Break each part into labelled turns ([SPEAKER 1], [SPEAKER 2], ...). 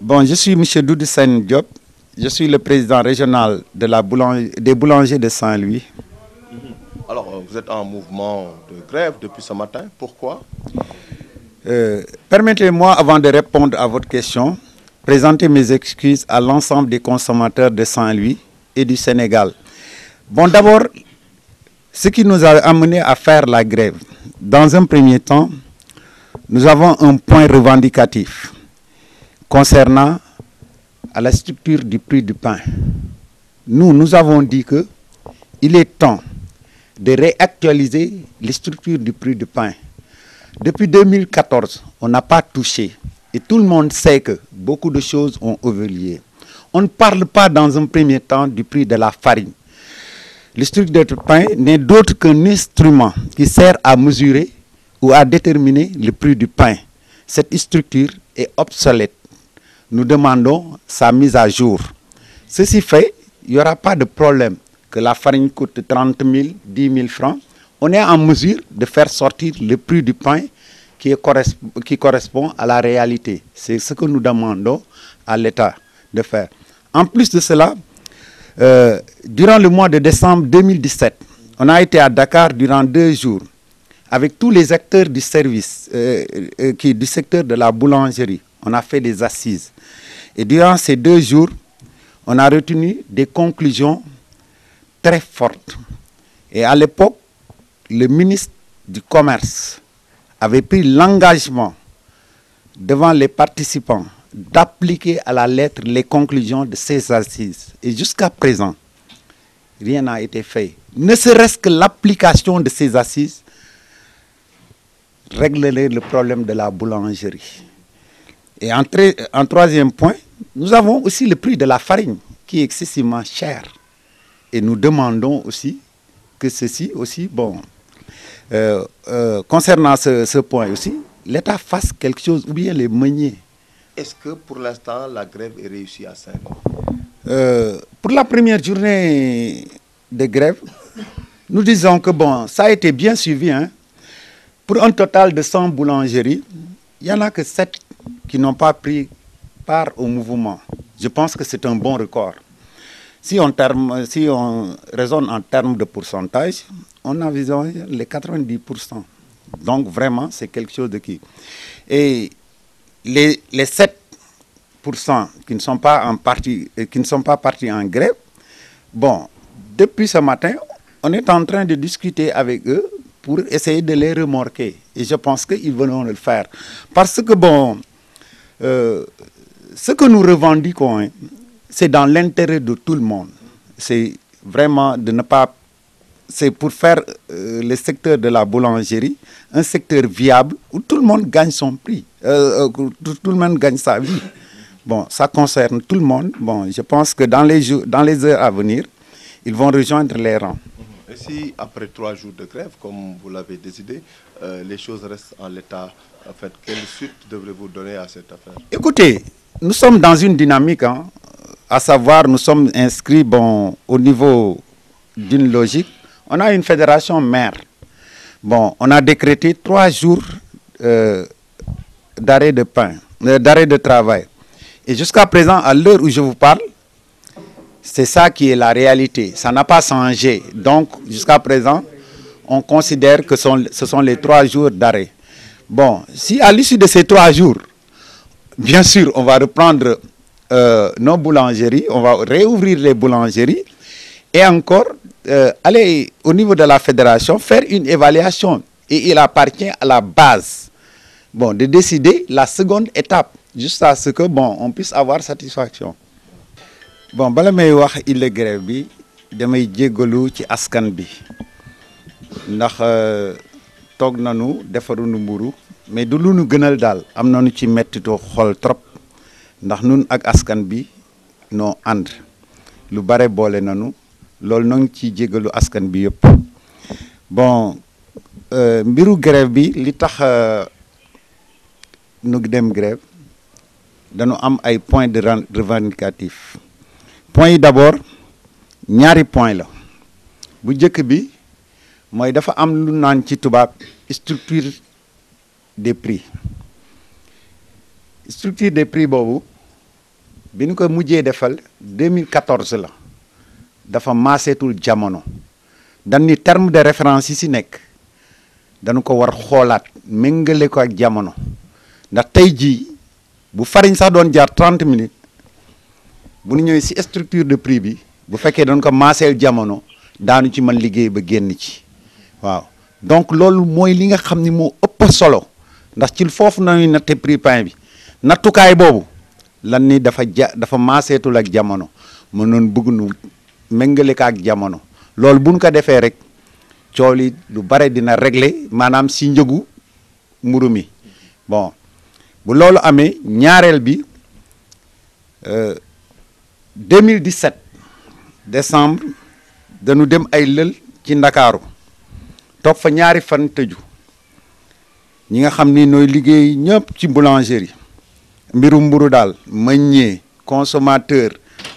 [SPEAKER 1] Bon, je suis M. Doudou Sène Diop. Je suis le président régional de des boulangers de Saint-Louis.
[SPEAKER 2] Alors, vous êtes en mouvement de grève depuis ce matin. Pourquoi?
[SPEAKER 1] Permettez-moi, avant de répondre à votre question, présenter mes excuses à l'ensemble des consommateurs de Saint-Louis et du Sénégal. Bon, d'abord, ce qui nous a amené à faire la grève. Dans un premier temps, nous avons un point revendicatif concernant à la structure du prix du pain. Nous avons dit qu'il est temps de réactualiser les structures du prix du pain. Depuis 2014, on n'a pas touché. Et tout le monde sait que beaucoup de choses ont évolué. On ne parle pas dans un premier temps du prix de la farine. Le structure du pain n'est d'autre qu'un instrument qui sert à mesurer ou à déterminer le prix du pain. Cette structure est obsolète. Nous demandons sa mise à jour. Ceci fait, il n'y aura pas de problème que la farine coûte 30 000, 10 000 francs. On est en mesure de faire sortir le prix du pain qui correspond à la réalité. C'est ce que nous demandons à l'État de faire. En plus de cela, durant le mois de décembre 2017, on a été à Dakar durant 2 jours avec tous les acteurs du service, du secteur de la boulangerie. On a fait des assises. Et durant ces 2 jours, on a retenu des conclusions très fortes. Et à l'époque, le ministre du Commerce avait pris l'engagement devant les participants d'appliquer à la lettre les conclusions de ces assises. Et jusqu'à présent, rien n'a été fait. Ne serait-ce que l'application de ces assises réglerait le problème de la boulangerie. Et en troisième point, nous avons aussi le prix de la farine qui est excessivement cher. Et nous demandons aussi que ceci aussi, concernant ce point aussi, l'État fasse quelque chose ou bien les meuniers.
[SPEAKER 2] Est-ce que pour l'instant, la grève est réussie à Saint-Louis?
[SPEAKER 1] Pour la première journée de grève, nous disons que ça a été bien suivi. Hein. Pour un total de 100 boulangeries, il n'y en a que 7 qui n'ont pas pris part au mouvement. Je pense que c'est un bon record. Si on raisonne en termes de pourcentage, on a visé les 90%. Donc vraiment, c'est quelque chose de qui. Et les 7% qui ne sont pas partis en grève, depuis ce matin, on est en train de discuter avec eux pour essayer de les remorquer. Et je pense qu'ils vont le faire. Parce que ce que nous revendiquons, hein, c'est dans l'intérêt de tout le monde. C'est vraiment de ne pas... C'est pour faire le secteur de la boulangerie un secteur viable où tout le monde gagne son prix, tout le monde gagne sa vie. Ça concerne tout le monde. Je pense que dans les heures à venir, ils vont rejoindre les rangs.
[SPEAKER 2] Et si après 3 jours de grève, comme vous l'avez décidé, les choses restent en l'état, en fait, quelle suite devrez-vous donner à cette affaire?
[SPEAKER 1] Écoutez, nous sommes dans une dynamique, hein, à savoir, nous sommes inscrits au niveau d'une logique. On a une fédération mère. On a décrété 3 jours d'arrêt de travail. Et jusqu'à présent, à l'heure où je vous parle, c'est ça qui est la réalité. Ça n'a pas changé. Donc, jusqu'à présent, on considère que ce sont les 3 jours d'arrêt. Si à l'issue de ces 3 jours, bien sûr, on va reprendre nos boulangeries, on va réouvrir les boulangeries et encore aller au niveau de la fédération, faire une évaluation. Et il appartient à la base de décider la seconde étape, jusqu'à ce que on puisse avoir satisfaction. Bala may wax ile grève bi damay jéggalu ci askan bi ndax toog nañu defaruñu mburu mais du lu nu gënal daal am nañu ci mettitoo xol trop ndax nun ak askan bi noo ànd lu bare boole nañu loolu noo ngi ci jéggalu askan bi yëpp. Mbiru grève bi li tax nu dem grève dañu am ay points de revendicatif. Point yi d'abord ñaari point la bu njëkk bi mooy dafa am lu naan ci tubaab structure des prix boobu bi ñu ko mujjee defal 2014 la dafa maaseetul jamono dañ ni terme de référence yi si nekk dañu ko war xoolaat méngale ko ak jamono ndax tey jii bu farine sax doon jaar 30 minutes bu ñu ñëwee si structure de prix bi bu fekkee dañ ko maaseel jamono daanu ci mën liggéey ba génn ci waaw donc loolu mooy li nga xam ni moo ëpp solo ndax ci foofu nañuy natte prix pain bi nattukaay boobu lan ni dafa maaseetul ak jamono mënoon bëgg nu méngale ko ak jamono loolu buñ ko defee rek coow li lu bare dina régler maanaam si njëgu mburu mi bon bu loolu amee ñaareel bi 2017 décembre dañu dem ay lël ci Ndakaaru toog fa ñaari fan tëju ñi nga xam ni nooy liggéey ñëpp ci boulangerie mbirum mburu daal meññee consommateur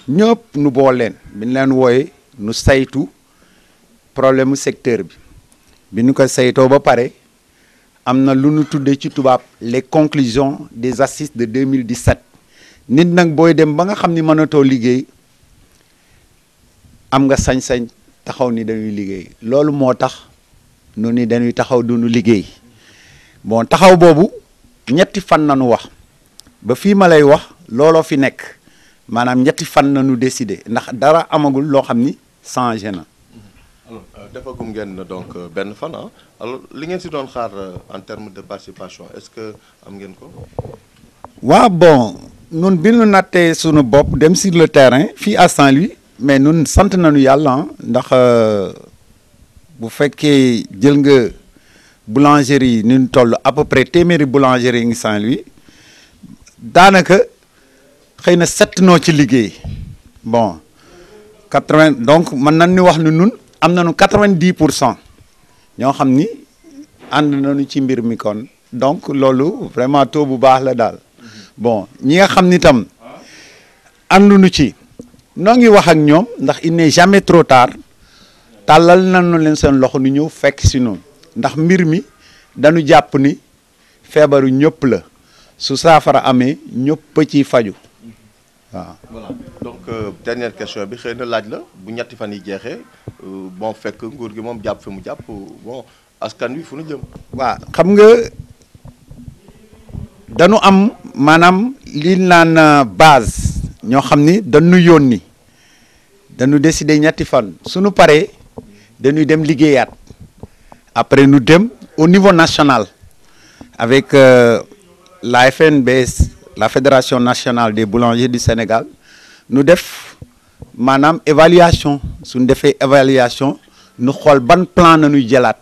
[SPEAKER 1] ñëpp nu bool leen bi ñu leen wooye nu saytu problème mu secteur bi ñu ko saytoo ba pare am na lu nu tuddee ci tubaab les conclusions des assises de 2017 nit nag booy dem ba nga xam ni mënatoo liggéey am nga sañ-sañ taxaw ni dañuy liggéey loolu moo tax nu ni dañuy taxaw duñu liggéey bon taxaw boobu ñetti fan nañu wax ba fii ma lay wax looloo fi nekk maanaam ñetti fan nañu décider ndax dara amagul loo xam ni changé na.
[SPEAKER 2] alors defagum ngeen donc benn fan ah alors li ngeen si doon xaar en termes de participation est-ce que am ngeen ko.
[SPEAKER 1] waaw bon nun bi nu nattee sunu bopp dem sur le terrain fii à Saint-Louis mais nun sant nañu yàlla ndax bu fekkee jël nga boulangerie yi ñu toll à peu près téeméeri boulangerie ngi Saint-Louis daanaka xëy na 7 noo ci liggéey bon 80 donc mën nañ ni wax ni nun am nañu 90% ñoo xam ni ànd nañu ci mbir mi kon donc loolu vraiment taux bu baax la daal bon ñi nga xam ni tam ànduñu ci noo ngi wax ak ñoom ndax il n'est jamais trop tard tàllal nañu leen seen loxo nu ñëw fekk si noonu ndax mbir mi dañu jàpp ni feebaru ñëpp la su saafara amee ñëpp ciy faju waaw.
[SPEAKER 2] voilà donc dernière question bi xëy na laaj la bu ñetti fan yi jeexee bon fekk nguur gi moom jàpp fi mu jàpp bon askan wi fu nu jëm.
[SPEAKER 1] waaw xam nga dañu am maanaam li naan base ñoo xam ni dañu yónni dañu décider ñetti fan suñu paree dañuy dem liggéeyaat après nous dem au niveau national avec la FNBS la Fédération nationale des boulangers du Sénégal nu def maanaam évaluation suñu defee évaluation nu xool ban plan nañuy jëlaat